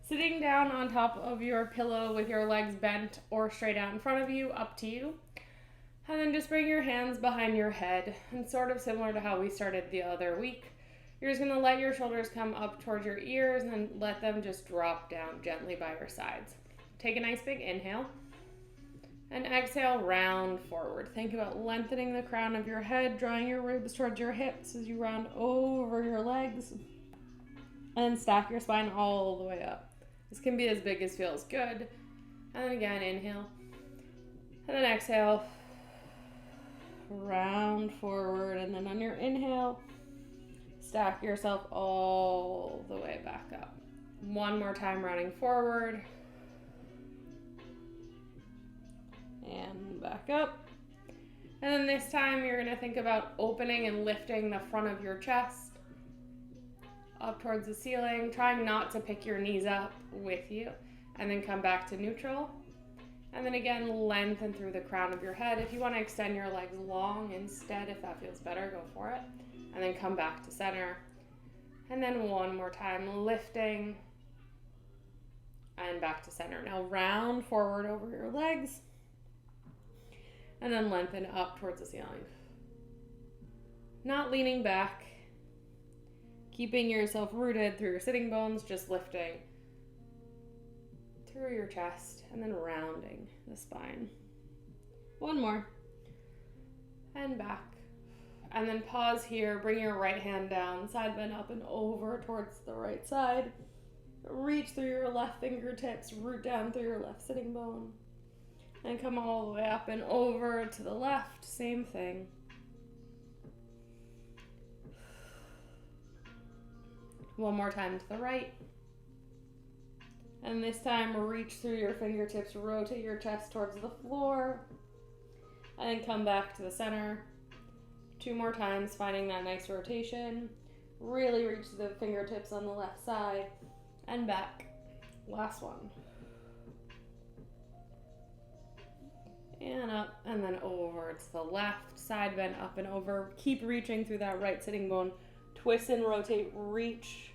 Sitting down on top of your pillow with your legs bent or straight out in front of you, up to you. And then just bring your hands behind your head, and sort of similar to how we started the other week, you're just going to let your shoulders come up towards your ears and let them just drop down gently by your sides. Take a nice big inhale and exhale, round forward. Think about lengthening the crown of your head, drawing your ribs towards your hips as you round over your legs, and stack your spine all the way up. This can be as big as feels good. And then again, inhale, and then exhale, round forward, and then on your inhale, stack yourself all the way back up. One more time, rounding forward and back up. And then this time you're going to think about opening and lifting the front of your chest up towards the ceiling, trying not to pick your knees up with you, and then come back to neutral. And then again, lengthen through the crown of your head. If you want to extend your legs long instead, if that feels better, go for it. And then come back to center. And then one more time, lifting and back to center. Now round forward over your legs and then lengthen up towards the ceiling. Not leaning back, keeping yourself rooted through your sitting bones, just lifting through your chest and then rounding the spine. One more. And back. And then pause here, bring your right hand down, side bend up and over towards the right side. Reach through your left fingertips, root down through your left sitting bone. And come all the way up and over to the left, same thing. One more time to the right. And this time, reach through your fingertips, rotate your chest towards the floor, and come back to the center. Two more times, finding that nice rotation. Really reach the fingertips on the left side, and back. Last one. And up, and then over to the left, side bend up and over. Keep reaching through that right sitting bone. Twist and rotate, reach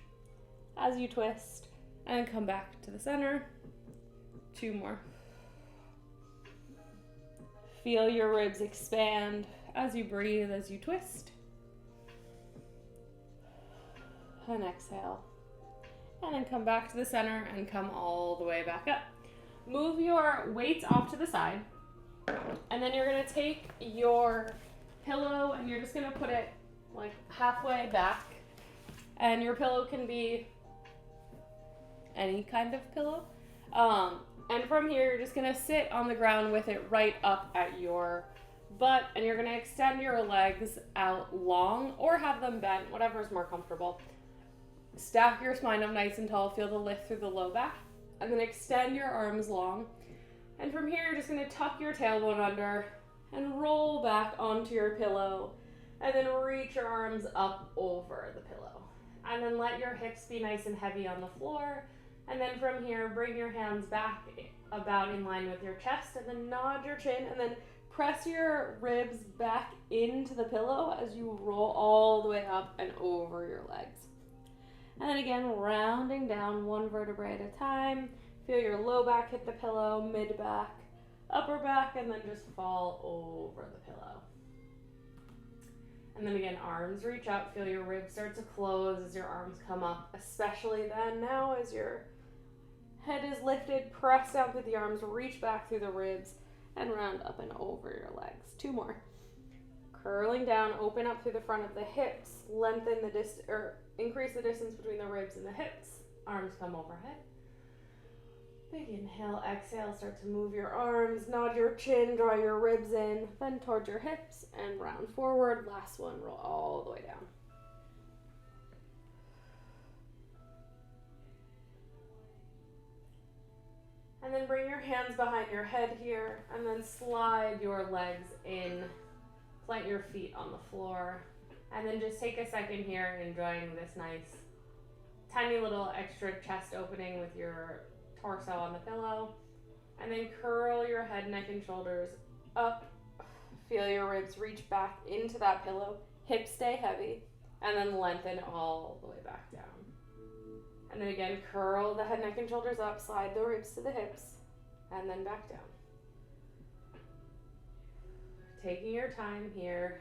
as you twist. And come back to the center. Two more. Feel your ribs expand as you breathe, as you twist. And exhale. And then come back to the center and come all the way back up. Move your weights off to the side. And then you're going to take your pillow and you're just going to put it like halfway back. And your pillow can be any kind of pillow. And from here, you're just going to sit on the ground with it right up at your butt. And you're going to extend your legs out long or have them bent, whatever is more comfortable. Stack your spine up nice and tall. Feel the lift through the low back. And then extend your arms long. And from here, you're just going to tuck your tailbone under and roll back onto your pillow. And then reach your arms up over the pillow. And then let your hips be nice and heavy on the floor. And then from here, bring your hands back about in line with your chest. And then nod your chin. And then press your ribs back into the pillow as you roll all the way up and over your legs. And then again, rounding down one vertebrae at a time. Feel your low back hit the pillow, mid back, upper back, and then just fall over the pillow. And then again, arms reach out. Feel your ribs start to close as your arms come up, especially then now as your head is lifted, press down through the arms, reach back through the ribs, and round up and over your legs. Two more. Curling down, open up through the front of the hips, lengthen the distance, or increase the distance between the ribs and the hips. Arms come overhead. Big inhale, exhale, start to move your arms, nod your chin, draw your ribs in, then towards your hips, and round forward. Last one, roll all the way down. And then bring your hands behind your head here, and then slide your legs in, plant your feet on the floor, and then just take a second here enjoying this nice, tiny little extra chest opening with your torso on the pillow, and then curl your head, neck, and shoulders up. Feel your ribs reach back into that pillow. Hips stay heavy, and then lengthen all the way back down. And then again, curl the head, neck, and shoulders up, slide the ribs to the hips, and then back down. Taking your time here,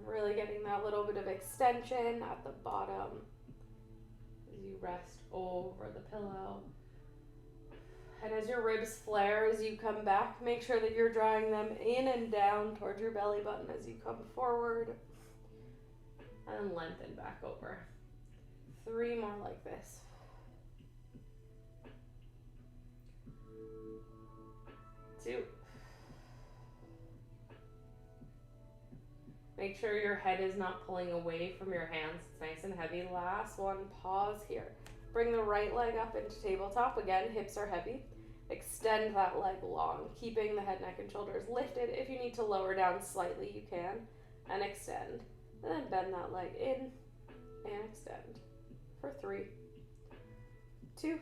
really getting that little bit of extension at the bottom as you rest over the pillow. And as your ribs flare as you come back, make sure that you're drawing them in and down towards your belly button as you come forward. And lengthen back over. 3 more like this. 2. Make sure your head is not pulling away from your hands. It's nice and heavy. Last one, pause here. Bring the right leg up into tabletop. Again, hips are heavy. Extend that leg long, keeping the head, neck, and shoulders lifted. If you need to lower down slightly, you can. And extend. And then bend that leg in and extend. For 3, 2.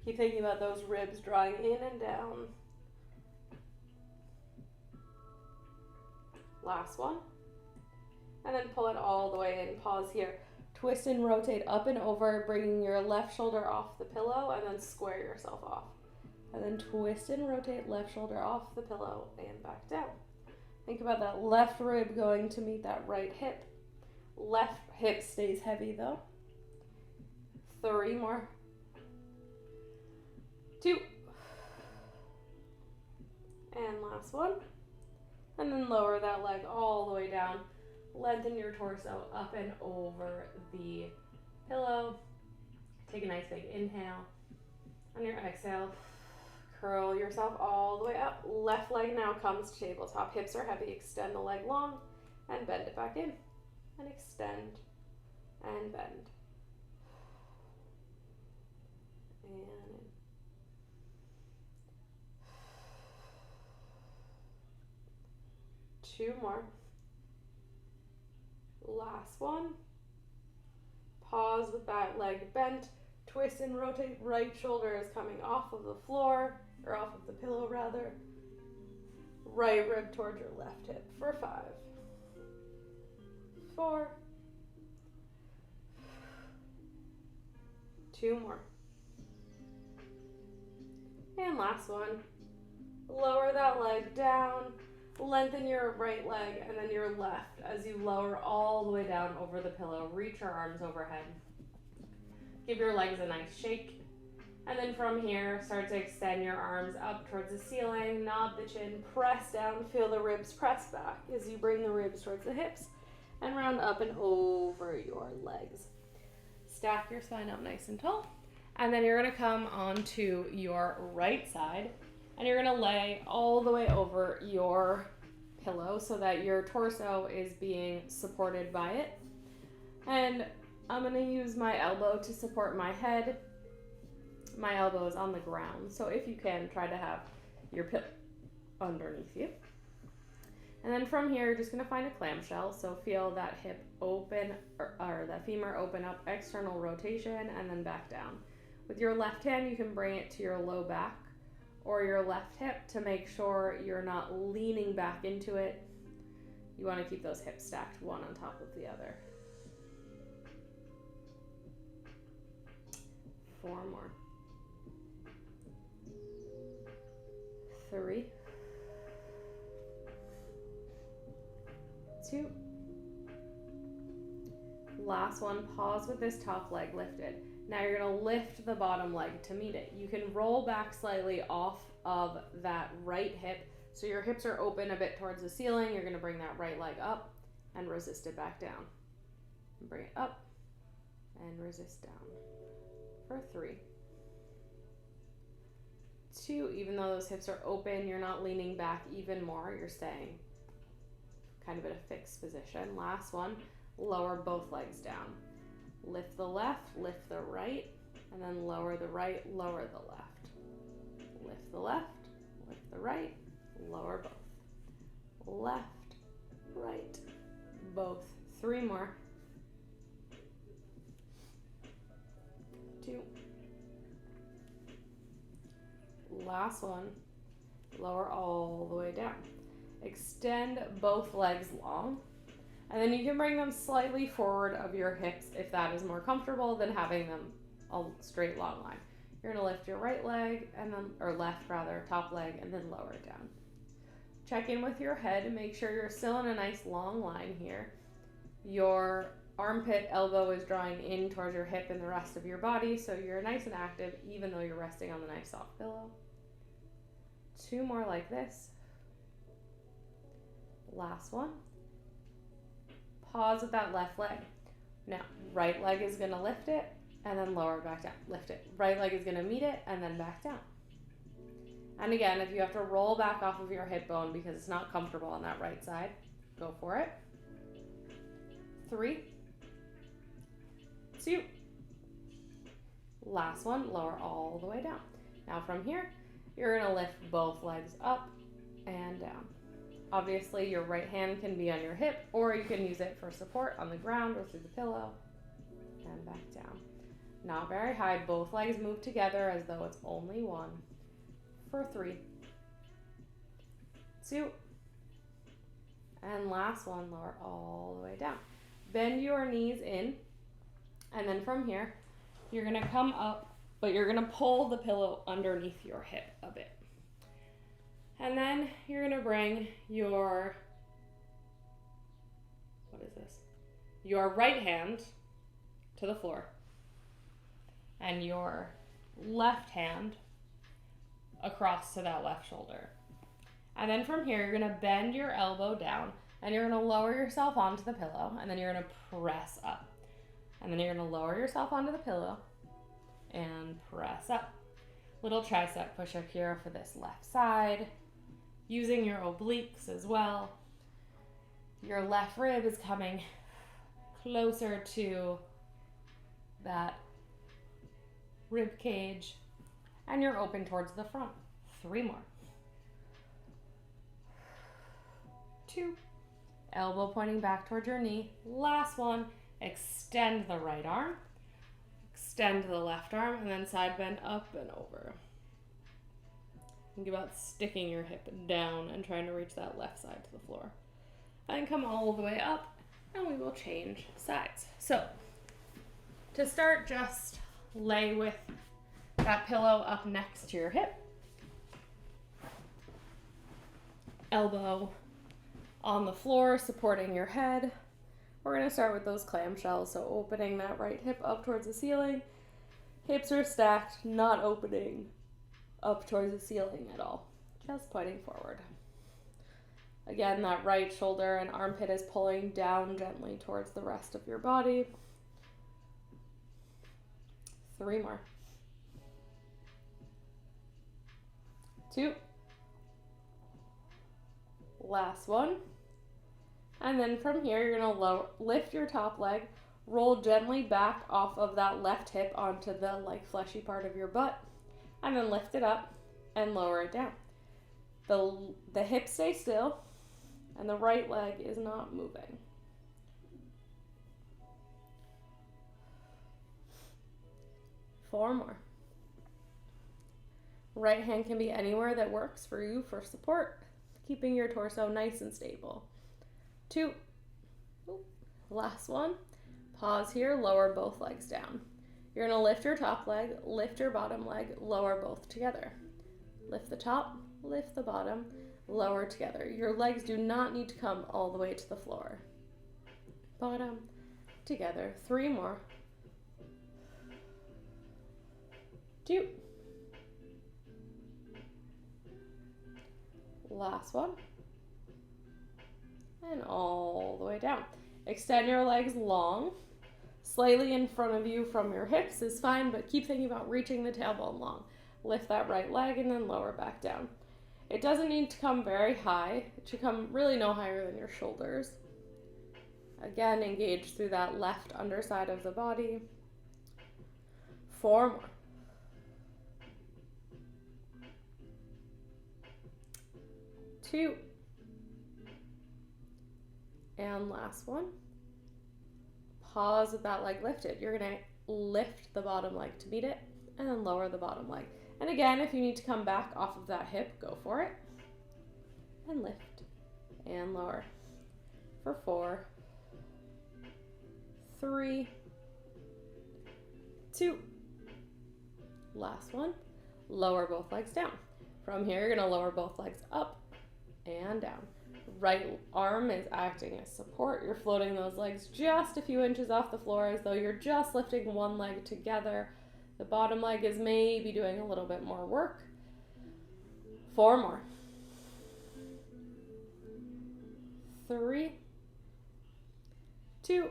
Keep thinking about those ribs drawing in and down. Last one. And then pull it all the way in. Pause here. Twist and rotate up and over, bringing your left shoulder off the pillow, and then square yourself off. And then twist and rotate left shoulder off the pillow and back down. Think about that left rib going to meet that right hip. Left hip stays heavy though. 3 more. 2. And last one. And then lower that leg all the way down. Lengthen your torso up and over the pillow. Take a nice big inhale. On your exhale, curl yourself all the way up. Left leg now comes to tabletop. Hips are heavy. Extend the leg long and bend it back in. And extend and bend. And in. 2 more. Last one. Pause with that leg bent. Twist and rotate. Right shoulder is coming off of the floor, or off of the pillow rather. Right rib towards your left hip for 5, 4, 2 more. And last one. Lower that leg down. Lengthen your right leg and then your left as you lower all the way down over the pillow. Reach your arms overhead. Give your legs a nice shake. And then from here, start to extend your arms up towards the ceiling. Nod the chin, press down, feel the ribs press back as you bring the ribs towards the hips and round up and over your legs. Stack your spine up nice and tall. And then you're gonna come onto your right side. And you're gonna lay all the way over your pillow so that your torso is being supported by it. And I'm gonna use my elbow to support my head. My elbow is on the ground. So if you can, try to have your pillow underneath you. And then from here, you're just gonna find a clamshell. So feel that hip open, or that femur open up, external rotation, and then back down. With your left hand, you can bring it to your low back or your left hip to make sure you're not leaning back into it. You want to keep those hips stacked one on top of the other. 4 more. 3, 2. Last one, pause with this top leg lifted. Now you're gonna lift the bottom leg to meet it. You can roll back slightly off of that right hip. So your hips are open a bit towards the ceiling. You're gonna bring that right leg up and resist it back down. And bring it up and resist down. For 3, 2, even though those hips are open, you're not leaning back even more. You're staying kind of in a fixed position. Last one, lower both legs down. Lift the left, lift the right, and then lower the right, lower the left. Lift the left, lift the right, lower both. Left, right, both. 3 more. 2. Last one. Lower all the way down. Extend both legs long. And then you can bring them slightly forward of your hips if that is more comfortable than having them a straight long line. You're gonna lift your right leg and then, or left rather, top leg, and then lower it down. Check in with your head and make sure you're still in a nice long line here. Your armpit elbow is drawing in towards your hip and the rest of your body, so you're nice and active even though you're resting on the nice soft pillow. 2 more like this. Last one. Pause with that left leg. Now, right leg is gonna lift it and then lower back down. Lift it. Right leg is gonna meet it and then back down. And again, if you have to roll back off of your hip bone because it's not comfortable on that right side, go for it. 3, 2. Last one, lower all the way down. Now from here, you're gonna lift both legs up and down. Obviously, your right hand can be on your hip, or you can use it for support on the ground or through the pillow, and back down. Not very high, both legs move together as though it's only one. For 3, 2, and last one, lower all the way down. Bend your knees in, and then from here, you're gonna come up, but you're gonna pull the pillow underneath your hip a bit. And then you're gonna bring your, your right hand to the floor, and your left hand across to that left shoulder. And then from here, you're gonna bend your elbow down, and you're gonna lower yourself onto the pillow, and then you're gonna press up. And then you're gonna lower yourself onto the pillow and press up. Little tricep push-up here for this left side, using your obliques as well. Your left rib is coming closer to that rib cage, and you're open towards the front. 3 more. 2. Elbow pointing back towards your knee. Last one. Extend the right arm. Extend the left arm, and then side bend up and over. Think about sticking your hip down and trying to reach that left side to the floor. And come all the way up, and we will change sides. So, to start, just lay with that pillow up next to your hip. Elbow on the floor, supporting your head. We're gonna start with those clamshells, so opening that right hip up towards the ceiling. Hips are stacked, not opening up towards the ceiling at all, just pointing forward. Again, that right shoulder and armpit is pulling down gently towards the rest of your body. 3 more. 2. Last one. And then from here, you're gonna lift your top leg, roll gently back off of that left hip onto the fleshy part of your butt, and then lift it up and lower it down. The hips stay still, and the right leg is not moving. 4 more. Right hand can be anywhere that works for you for support, keeping your torso nice and stable. 2. Last one. Pause here, lower both legs down. You're gonna lift your top leg, lift your bottom leg, lower both together. Lift the top, lift the bottom, lower together. Your legs do not need to come all the way to the floor. Bottom, together. 3 more. 2. Last one. And all the way down. Extend your legs long. Slightly in front of you from your hips is fine, but keep thinking about reaching the tailbone long. Lift that right leg and then lower back down. It doesn't need to come very high. It should come really no higher than your shoulders. Again, engage through that left underside of the body. 4 more. 2. And last one. Pause with that leg lifted. You're gonna lift the bottom leg to meet it and then lower the bottom leg. And again, if you need to come back off of that hip, go for it. And lift and lower for 4, 3, 2, Last one. Lower both legs down. From here, you're gonna lower both legs up and down. Right arm is acting as support. You're floating those legs just a few inches off the floor as though you're just lifting one leg together. The bottom leg is maybe doing a little bit more work. 4 more. 3, 2,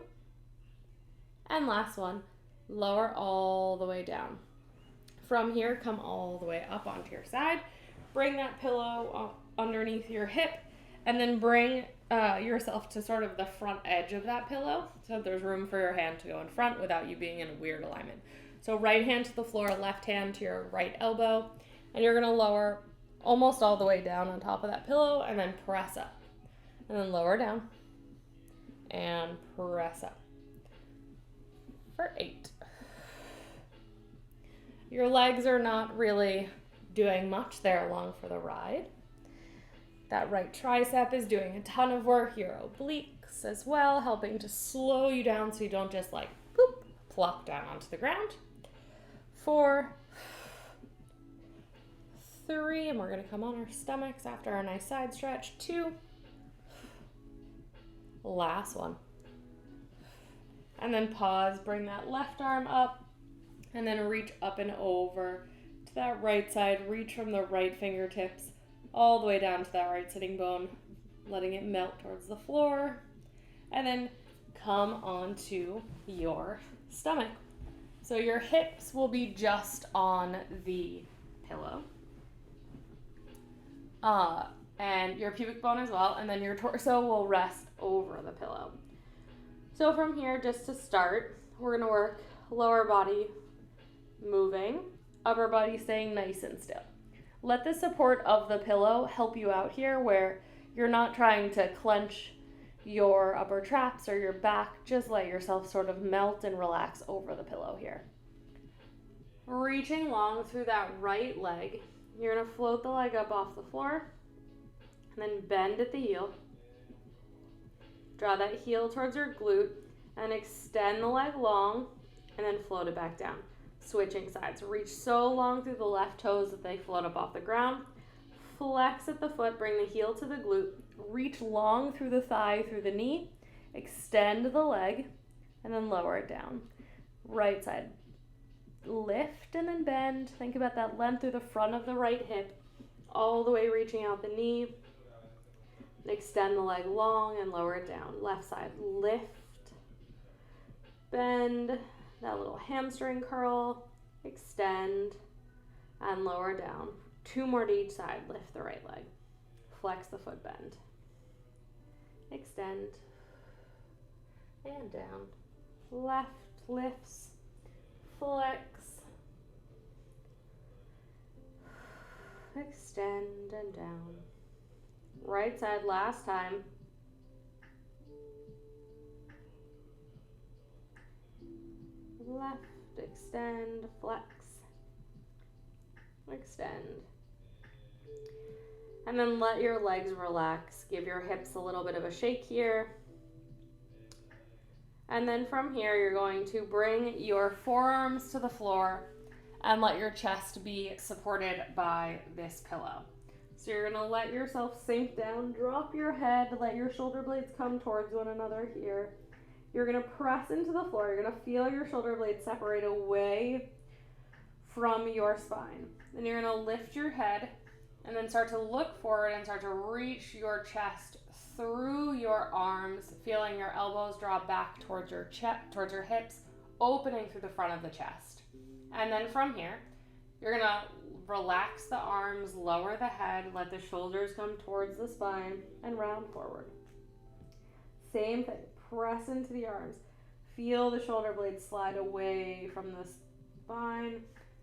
and last one. Lower all the way down. From here, come all the way up onto your side. Bring that pillow up underneath your hip, and then bring yourself to sort of the front edge of that pillow so there's room for your hand to go in front without you being in a weird alignment. So right hand to the floor, left hand to your right elbow, and you're gonna lower almost all the way down on top of that pillow and then press up. And then lower down and press up for 8. Your legs are not really doing much. They're along for the ride. That right tricep is doing a ton of work. Your obliques as well, helping to slow you down so you don't just like boop, plop down onto the ground. 4, 3, and we're gonna come on our stomachs after our nice side stretch. 2, last one. And then pause, bring that left arm up, and then reach up and over to that right side. Reach from the right fingertips all the way down to that right sitting bone, letting it melt towards the floor. And then come onto your stomach. So your hips will be just on the pillow. And your pubic bone as well, and then your torso will rest over the pillow. So from here, just to start, we're gonna work lower body moving, upper body staying nice and still. Let the support of the pillow help you out here where you're not trying to clench your upper traps or your back. Just let yourself sort of melt and relax over the pillow here. Reaching long through that right leg, you're gonna float the leg up off the floor and then bend at the heel. Draw that heel towards your glute and extend the leg long and then float it back down. Switching sides. Reach so long through the left toes that they float up off the ground. Flex at the foot, bring the heel to the glute. Reach long through the thigh, through the knee. Extend the leg and then lower it down. Right side. Lift and then bend. Think about that length through the front of the right hip, all the way reaching out the knee. Extend the leg long and lower it down. Left side, lift, bend, that little hamstring curl, extend, and lower down. 2 more to each side. Lift the right leg. Flex the foot, bend. Extend, and down. Left lifts, flex, extend, and down. Right side last time. Left, extend, flex, extend. And then let your legs relax. Give your hips a little bit of a shake here. And then from here, you're going to bring your forearms to the floor and let your chest be supported by this pillow. So you're gonna let yourself sink down, drop your head, let your shoulder blades come towards one another here. You're gonna press into the floor. You're gonna feel your shoulder blades separate away from your spine. Then you're gonna lift your head and then start to look forward and start to reach your chest through your arms, feeling your elbows draw back towards your chest, towards your hips, opening through the front of the chest. And then from here, you're gonna relax the arms, lower the head, let the shoulders come towards the spine, and round forward. Same thing, press into the arms. Feel the shoulder blades slide away from the spine,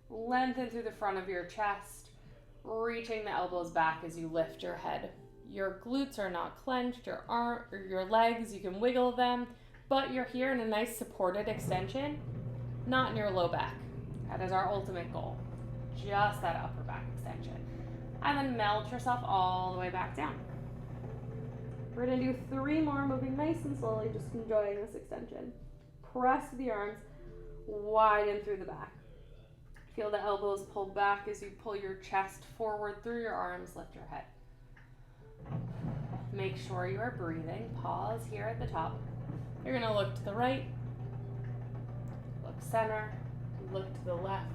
lengthen through the front of your chest, reaching the elbows back as you lift your head. Your glutes are not clenched, your arm or your legs, you can wiggle them, but you're here in a nice supported extension, not in your low back. That is our ultimate goal. Just that upper back extension. And then melt yourself all the way back down. We're gonna do 3 more, moving nice and slowly, just enjoying this extension. Press the arms, widen through the back. Feel the elbows pull back as you pull your chest forward through your arms, lift your head. Make sure you are breathing. Pause here at the top. You're gonna look to the right, look center, look to the left,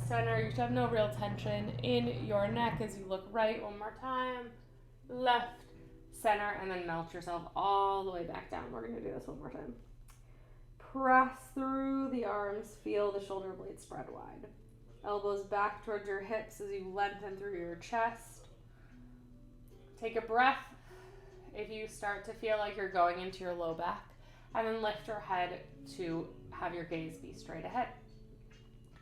center. You should have no real tension in your neck as you look right one more time, left, center, and then melt yourself all the way back down. We're gonna do this one more time. Press through the arms, feel the shoulder blades spread wide. Elbows back towards your hips as you lengthen through your chest. Take a breath if you start to feel like you're going into your low back, and then lift your head to have your gaze be straight ahead.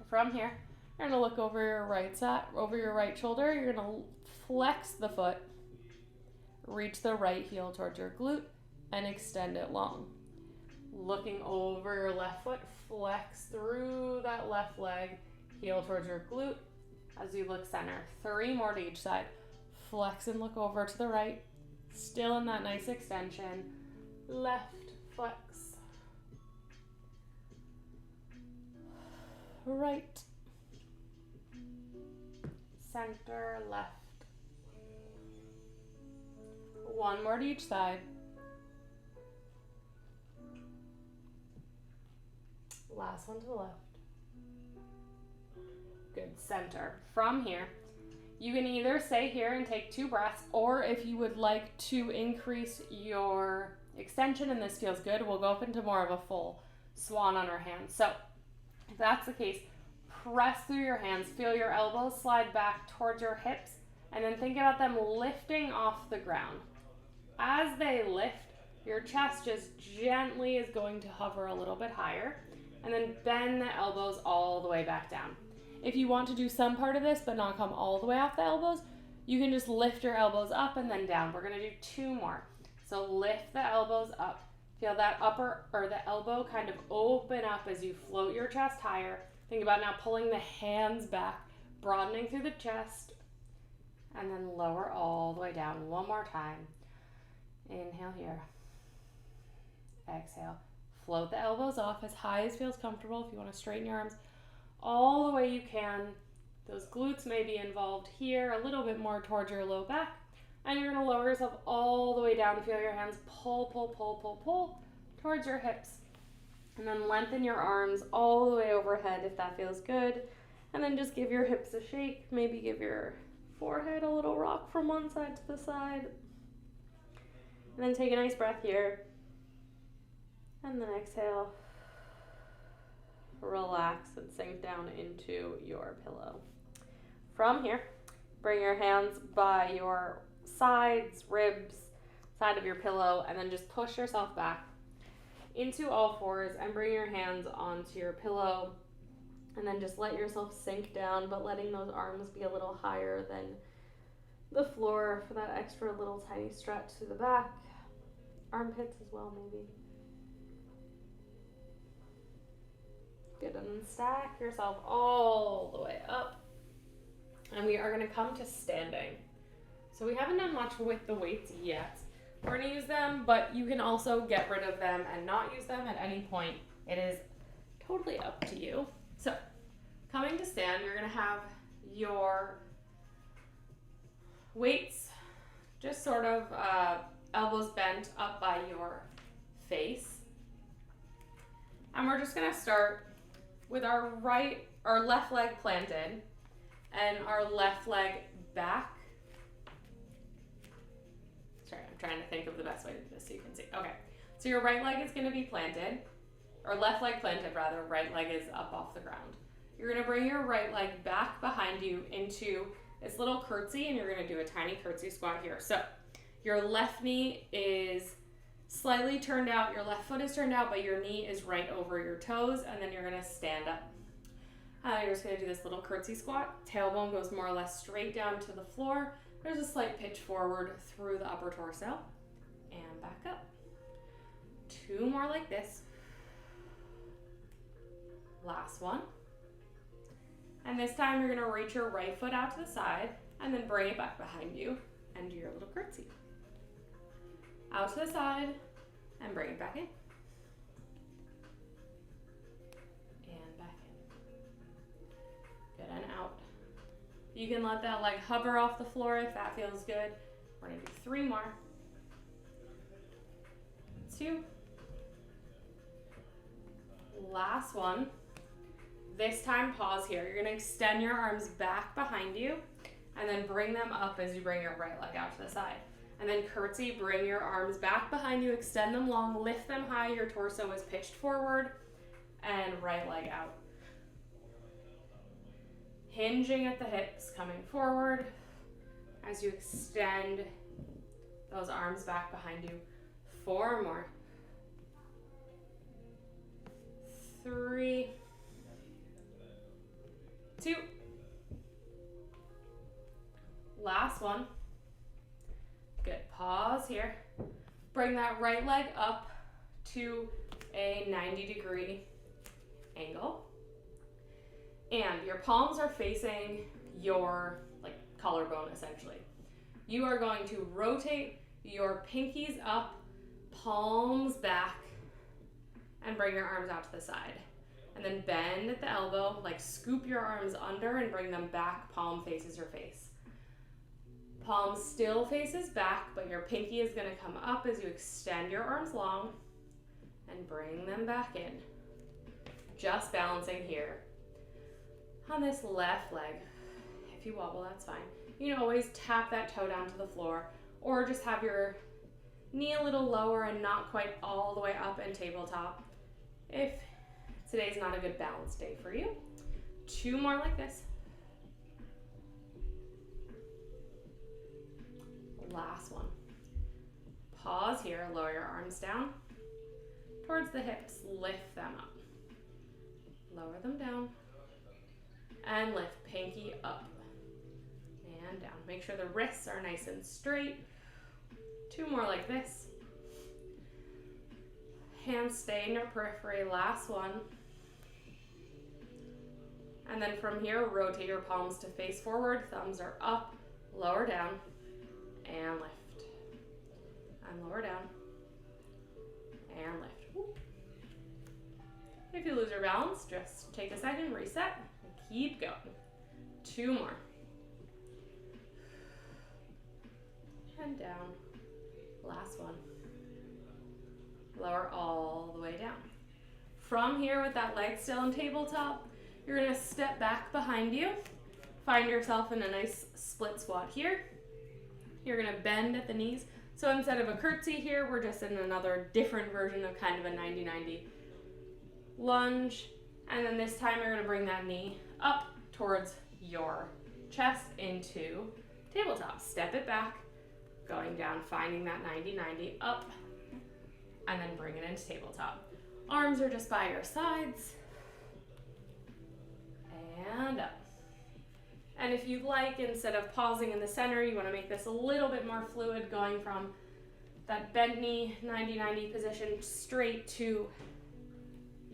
From here, you're gonna look over your right side, over your right shoulder. You're gonna flex the foot, reach the right heel towards your glute, and extend it long. Looking over your left foot, flex through that left leg, heel towards your glute as you look center. 3 more to each side. Flex and look over to the right, still in that nice extension. Left, flex. Right. Center, left. 1 more to each side. Last one to the left. Good, center. From here, you can either stay here and take 2 breaths, or if you would like to increase your extension and this feels good, we'll go up into more of a full swan on our hands. So if that's the case, press through your hands, feel your elbows slide back towards your hips, and then think about them lifting off the ground. As they lift, your chest just gently is going to hover a little bit higher, and then bend the elbows all the way back down. If you want to do some part of this but not come all the way off the elbows, you can just lift your elbows up and then down. We're gonna do 2 more. So lift the elbows up. Feel that upper or the elbow kind of open up as you float your chest higher. Think about now pulling the hands back, broadening through the chest, and then lower all the way down. 1 more time. Inhale here. Exhale. Float the elbows off as high as feels comfortable. If you want to straighten your arms all the way you can. Those glutes may be involved here, a little bit more towards your low back. And you're going to lower yourself all the way down to feel your hands pull, pull, pull, pull, pull towards your hips. And then lengthen your arms all the way overhead if that feels good. And then just give your hips a shake. Maybe give your forehead a little rock from one side to the side. And then take a nice breath here. And then exhale. Relax and sink down into your pillow. From here, bring your hands by your sides, ribs, side of your pillow, and then just push yourself back into all fours and bring your hands onto your pillow. And then just let yourself sink down, but letting those arms be a little higher than the floor for that extra little tiny stretch to the back. Armpits as well, maybe. Good, and then stack yourself all the way up. And we are going to come to standing. So we haven't done much with the weights yet. We're going to use them, but you can also get rid of them and not use them at any point. It is totally up to you. So coming to stand, you're going to have your weights just sort of elbows bent up by your face. And we're just going to start with our left leg planted and our left leg back. Sorry, I'm trying to think of the best way to do this so you can see. Okay, so your right leg is going to be planted, or left leg planted rather, right leg is up off the ground. You're going to bring your right leg back behind you into this little curtsy, and you're going to do a tiny curtsy squat here. So your left knee is slightly turned out, your left foot is turned out, but your knee is right over your toes, and then you're going to stand up. You're just going to do this little curtsy squat. Tailbone goes more or less straight down to the floor. There's a slight pitch forward through the upper torso, and back up. 2 more like this. Last one. And this time you're going to reach your right foot out to the side, and then bring it back behind you, and do your little curtsy. Out to the side, and bring it back in. And back in. You can let that leg hover off the floor if that feels good. We're gonna do 3 more. 2. Last one. This time, pause here. You're gonna extend your arms back behind you and then bring them up as you bring your right leg out to the side. And then curtsy, bring your arms back behind you, extend them long, lift them high, your torso is pitched forward, and right leg out. Hinging at the hips, coming forward as you extend those arms back behind you. 4 more. 3, 2. Last one. Good. Pause here. Bring that right leg up to a 90-degree angle. And your palms are facing your collarbone essentially. You are going to rotate your pinkies up, palms back, and bring your arms out to the side. And then bend at the elbow, scoop your arms under and bring them back, palm faces your face. Palm still faces back, but your pinky is gonna come up as you extend your arms long and bring them back in. Just balancing here. On this left leg, if you wobble, that's fine. You can always tap that toe down to the floor or just have your knee a little lower and not quite all the way up and tabletop if today's not a good balance day for you. 2 more like this. Last one. Pause here, lower your arms down towards the hips, lift them up. Lower them down and lift, pinky up and down. Make sure the wrists are nice and straight. 2 more like this. Hands stay in your periphery, last one. And then from here, rotate your palms to face forward, thumbs are up, lower down, and lift. And lower down, and lift. Woo. If you lose your balance, just take a second, reset, and keep going. 2 more. And down. Last one. Lower all the way down. From here, with that leg still in tabletop, you're gonna step back behind you. Find yourself in a nice split squat here. You're gonna bend at the knees. So instead of a curtsy here, we're just in another different version of kind of a 90-90 lunge. And then this time you're gonna bring that knee up towards your chest into tabletop. Step it back, going down, finding that 90-90 up, and then bring it into tabletop. Arms are just by your sides, and up. And if you'd like, instead of pausing in the center, you want to make this a little bit more fluid, going from that bent knee 90-90 position straight to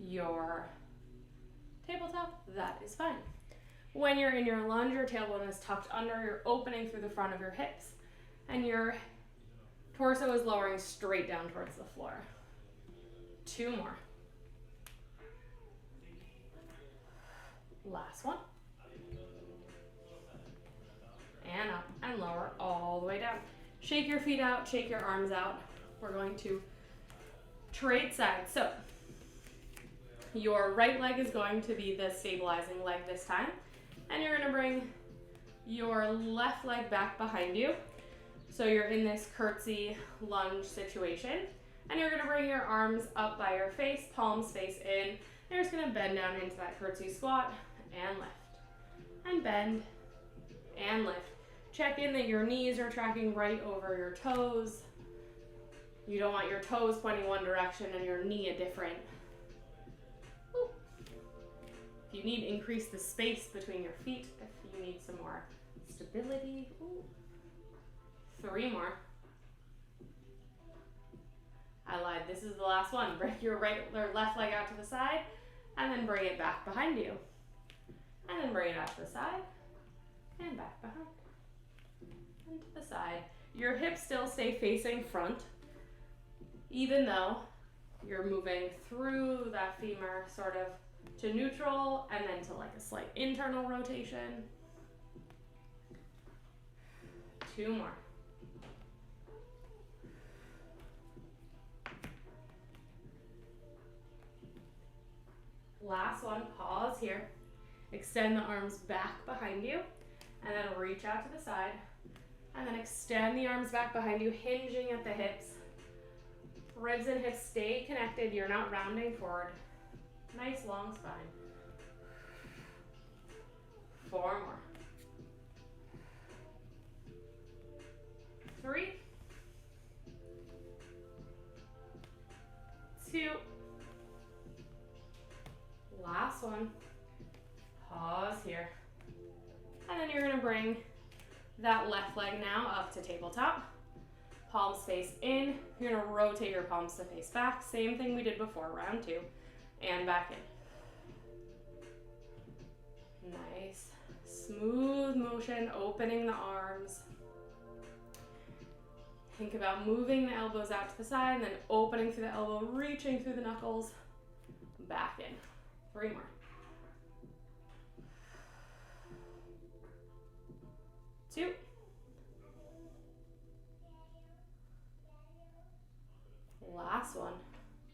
your tabletop, that is fine. When you're in your lunge, your tailbone is tucked under, you're opening through the front of your hips, and your torso is lowering straight down towards the floor. 2 more. Last one. And up and lower all the way down. Shake your feet out, shake your arms out. We're going to trade sides. So your right leg is going to be the stabilizing leg this time. And you're gonna bring your left leg back behind you. So you're in this curtsy lunge situation. And you're gonna bring your arms up by your face, palms face in. You're just gonna bend down into that curtsy squat and lift. And bend and lift. Check in that your knees are tracking right over your toes. You don't want your toes pointing one direction and your knee a different. Woo. If you need, increase the space between your feet if you need some more stability. Woo. 3 more. I lied, this is the last one. Bring your right or left leg out to the side and then bring it back behind you. And then bring it out to the side and back behind. And to the side. Your hips still stay facing front, even though you're moving through that femur sort of to neutral and then to like a slight internal rotation. 2 more. Last one, pause here. Extend the arms back behind you, and then reach out to the side. And then extend the arms back behind you, hinging at the hips. Ribs and hips stay connected. You're not rounding forward. Nice long spine. 4 more. 3, 2, last one. Pause here. And then you're going to bring that left leg now up to tabletop. Palms face in. You're going to rotate your palms to face back. Same thing we did before, round 2. And back in. Nice. Smooth motion, opening the arms. Think about moving the elbows out to the side and then opening through the elbow, reaching through the knuckles. Back in. 3 more. 2. Last one.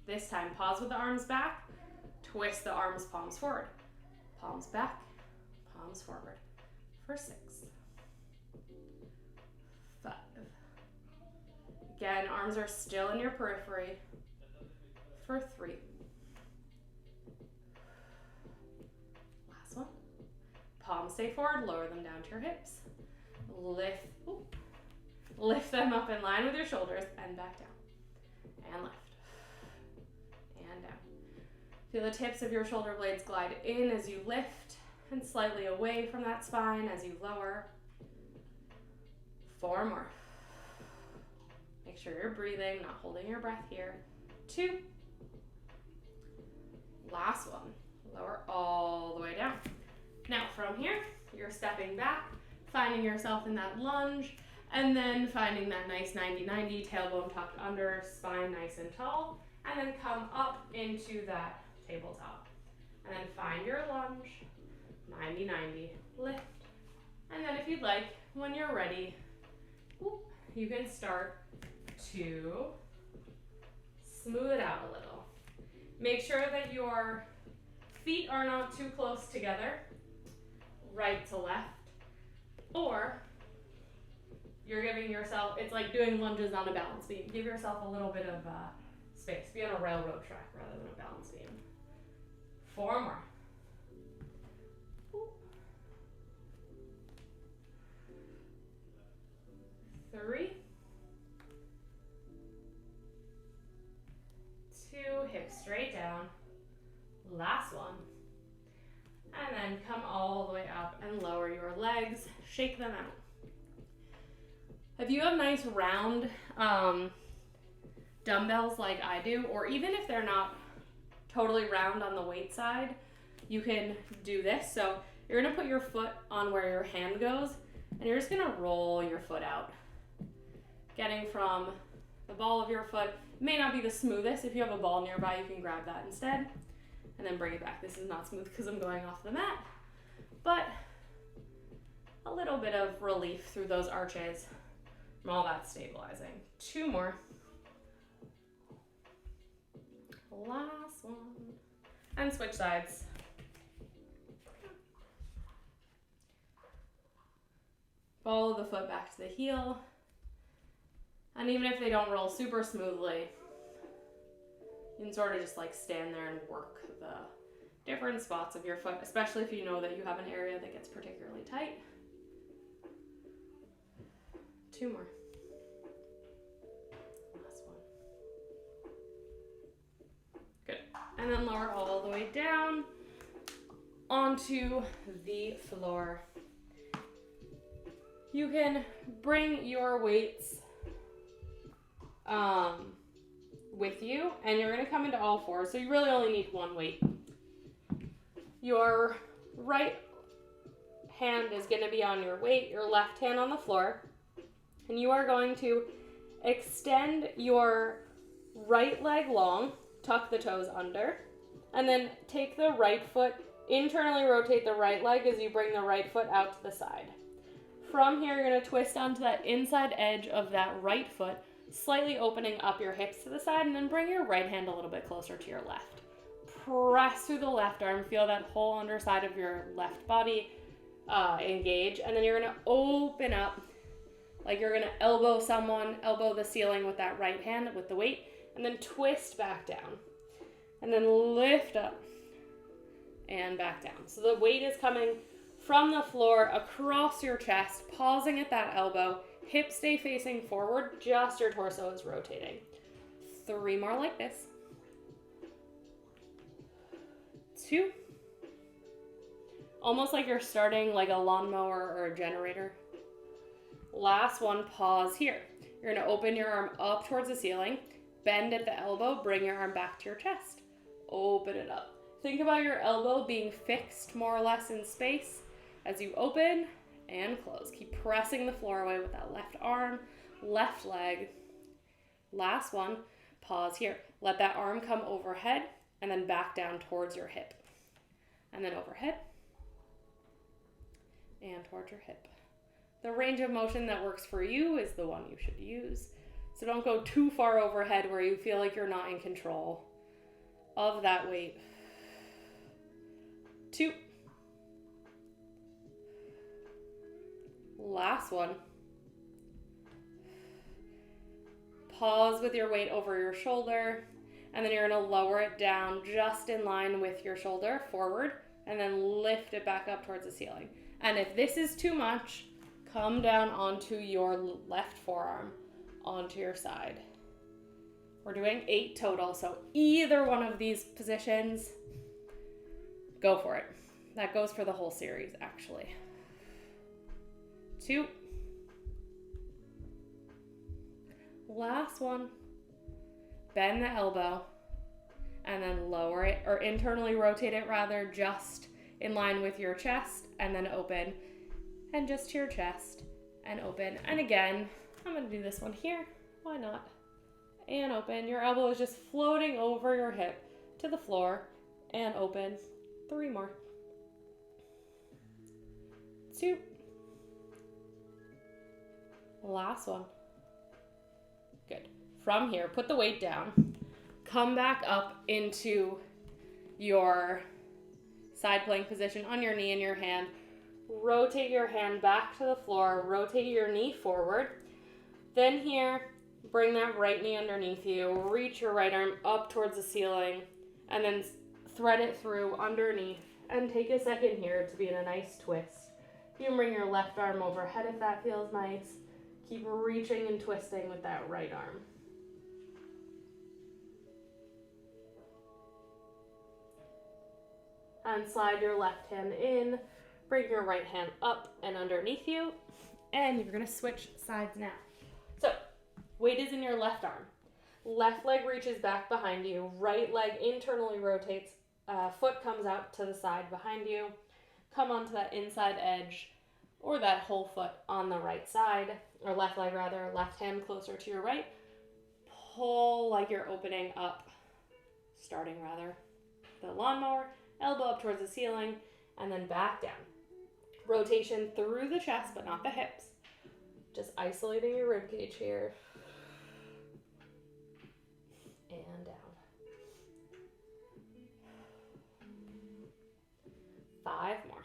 This time, pause with the arms back. Twist the arms, palms forward. Palms back, palms forward. For 6. 5. Again, arms are still in your periphery. For 3. Last one. Palms stay forward, lower them down to your hips. Lift them up in line with your shoulders and back down. And lift. And down. Feel the tips of your shoulder blades glide in as you lift and slightly away from that spine as you lower. 4 more. Make sure you're breathing, not holding your breath here. 2. Last one. Lower all the way down. Now from here, you're stepping back, finding yourself in that lunge, and then finding that nice 90-90, tailbone tucked under, spine nice and tall, and then come up into that tabletop. And then find your lunge, 90-90, lift. And then if you'd like, when you're ready, you can start to smooth it out a little. Make sure that your feet are not too close together, right to left, or you're giving yourself, it's like doing lunges on a balance beam. Give yourself a little bit of space. Be on a railroad track rather than a balance beam. 4 more. 3, 2, hips straight down. Last one. And then come all the way up and lower your legs. Shake them out. If you have nice round dumbbells like I do, or even if they're not totally round on the weight side, you can do this. So you're gonna put your foot on where your hand goes, and you're just gonna roll your foot out. Getting from the ball of your foot, it may not be the smoothest. If you have a ball nearby, you can grab that instead, and then bring it back. This is not smooth because I'm going off the mat, but a little bit of relief through those arches from all that stabilizing. 2 more. Last one. And switch sides. Follow the foot back to the heel. And even if they don't roll super smoothly, you can sort of just like stand there and work the different spots of your foot, especially if you know that you have an area that gets particularly tight. 2 more. Last one. Good. And then lower all the way down onto the floor. You can bring your weights with you, and you're going to come into all fours, so you really only need one weight. Your right hand is going to be on your weight, your left hand on the floor, and you are going to extend your right leg long, tuck the toes under, and then take the right foot, internally rotate the right leg as you bring the right foot out to the side. From here, you're going to twist onto that inside edge of that right foot, slightly opening up your hips to the side, and then bring your right hand a little bit closer to your left. Press through the left arm, feel that whole underside of your left body engage, and then you're going to open up like you're going to elbow the ceiling with that right hand with the weight, and then twist back down, and then lift up and back down. So the weight is coming from the floor across your chest, pausing at that elbow, hips stay facing forward, just your torso is rotating. 3 more like this. 2. Almost like you're starting like a lawnmower or a generator. Last one, pause here. You're gonna open your arm up towards the ceiling, bend at the elbow, bring your arm back to your chest. Open it up. Think about your elbow being fixed more or less in space as you open and close. Keep pressing the floor away with that left arm, left leg. Last one, pause here. Let that arm come overhead and then back down towards your hip. And then overhead and towards your hip. The range of motion that works for you is the one you should use. So don't go too far overhead where you feel like you're not in control of that weight. 2. Last one. Pause with your weight over your shoulder, and then you're going to lower it down just in line with your shoulder forward, and then lift it back up towards the ceiling. And if this is too much, come down onto your left forearm, onto your side. We're doing 8 total, so either one of these positions, go for it. That goes for the whole series, actually. 2. Last one. Bend the elbow and then lower it, or internally rotate it rather, just in line with your chest, and then open, and just to your chest and open. And again, I'm going to do this one here. Why not? And open. Your elbow is just floating over your hip to the floor and open. 3 more. 2. Last one. Good. From here, put the weight down. Come back up into your side plank position on your knee and your hand. Rotate your hand back to the floor. Rotate your knee forward. Then here, bring that right knee underneath you. Reach your right arm up towards the ceiling. And then thread it through underneath. And take a second here to be in a nice twist. You can bring your left arm overhead if that feels nice. Keep reaching and twisting with that right arm. And slide your left hand in. Bring your right hand up and underneath you. And you're going to switch sides now. So, weight is in your left arm. Left leg reaches back behind you. Right leg internally rotates. Foot comes out to the side behind you. Come onto that inside edge or that whole foot on the right side, or left leg rather, left hand closer to your right. Pull like you're opening up, starting rather, the lawnmower, elbow up towards the ceiling, and then back down. Rotation through the chest, but not the hips. Just isolating your rib cage here. And down. 5 more.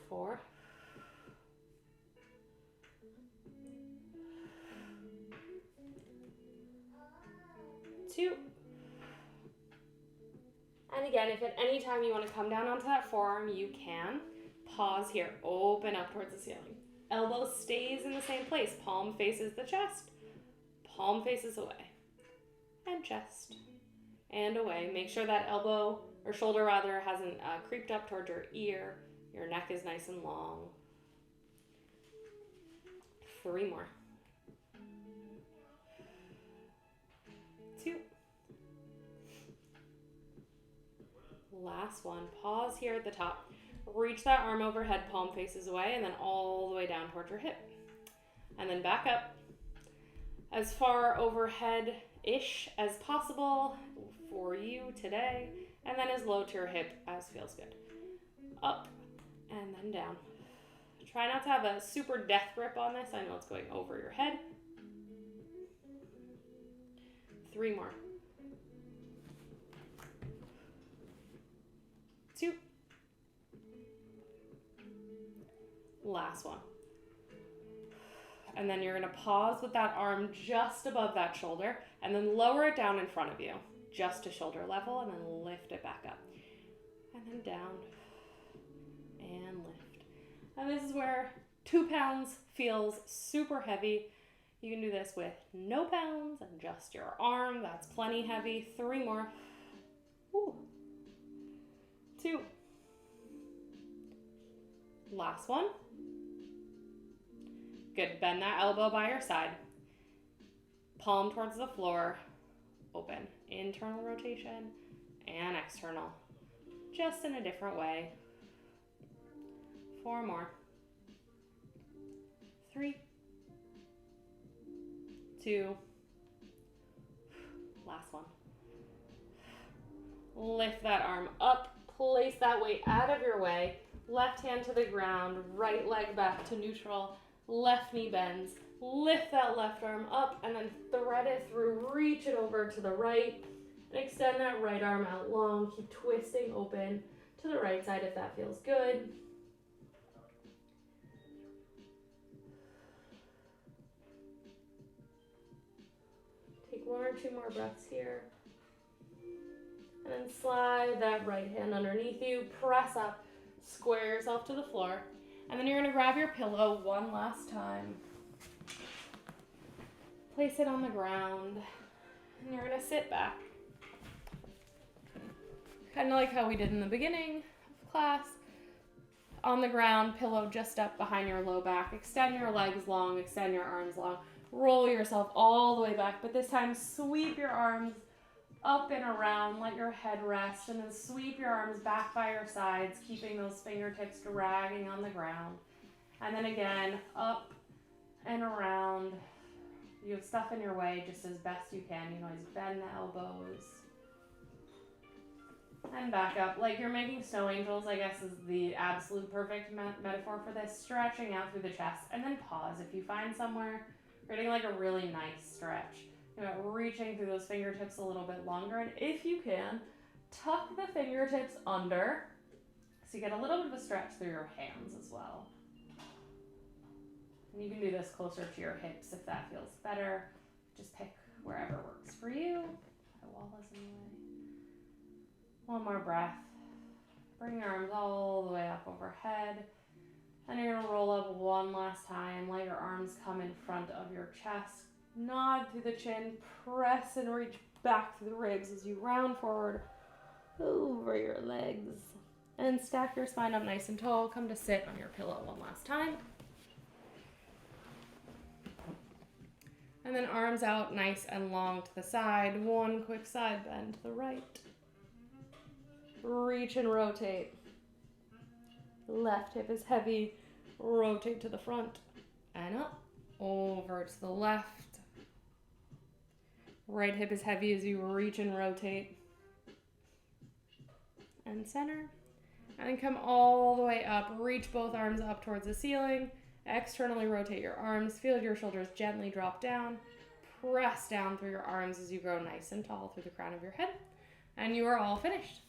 4. 2. And again, if at any time you want to come down onto that forearm, you can. Pause here, open up towards the ceiling. Elbow stays in the same place. Palm faces the chest, palm faces away. And chest, and away. Make sure that elbow, or shoulder rather, hasn't creeped up towards your ear. Your neck is nice and long. 3 more. 2. Last one. Pause here at the top. Reach that arm overhead, palm faces away, and then all the way down towards your hip. And then back up as far overhead-ish as possible for you today, and then as low to your hip as feels good. Up and then down. Try not to have a super death grip on this. I know it's going over your head. 3 more. 2. Last one. And then you're going to pause with that arm just above that shoulder and then lower it down in front of you, just to shoulder level, and then lift it back up. And then down and lift. And this is where 2 pounds feels super heavy. You can do this with no pounds and just your arm. That's plenty heavy. 3 more. Woo. 2. Last one. Good. Bend that elbow by your side. Palm towards the floor. Open. Internal rotation and external. Just in a different way. 4 more. 3. 2. Last one. Lift that arm up. Place that weight out of your way. Left hand to the ground. Right leg back to neutral. Left knee bends. Lift that left arm up and then thread it through. Reach it over to the right. And extend that right arm out long. Keep twisting open to the right side if that feels good. Take 1 or 2 more breaths here. And then slide that right hand underneath you. Press up. Square yourself to the floor. And then you're going to grab your pillow one last time. Place it on the ground. And you're going to sit back. Kind of like how we did in the beginning of class. On the ground, pillow just up behind your low back. Extend your legs long, extend your arms long. Roll yourself all the way back, but this time sweep your arms up and around, let your head rest, and then sweep your arms back by your sides, keeping those fingertips dragging on the ground. And then again, up and around. You have stuff in your way just as best you can. You can always bend the elbows. And back up. Like you're making snow angels, I guess, is the absolute perfect metaphor for this. Stretching out through the chest. And then pause. If you find somewhere, you're getting like a really nice stretch. You know, reaching through those fingertips a little bit longer. And if you can, tuck the fingertips under so you get a little bit of a stretch through your hands as well. And you can do this closer to your hips if that feels better. Just pick wherever works for you. My wall is in the way. 1 more breath. Bring your arms all the way up overhead. And you're going to roll up one last time. Let your arms come in front of your chest. Nod through the chin. Press and reach back through the ribs as you round forward over your legs. And stack your spine up nice and tall. Come to sit on your pillow one last time. And then arms out nice and long to the side. 1 quick side bend to the right. Reach and rotate. Left hip is heavy. Rotate to the front. And up. Over to the left. Right hip is heavy as you reach and rotate. And center. And then come all the way up. Reach both arms up towards the ceiling. Externally rotate your arms. Feel your shoulders gently drop down. Press down through your arms as you grow nice and tall through the crown of your head. And you are all finished.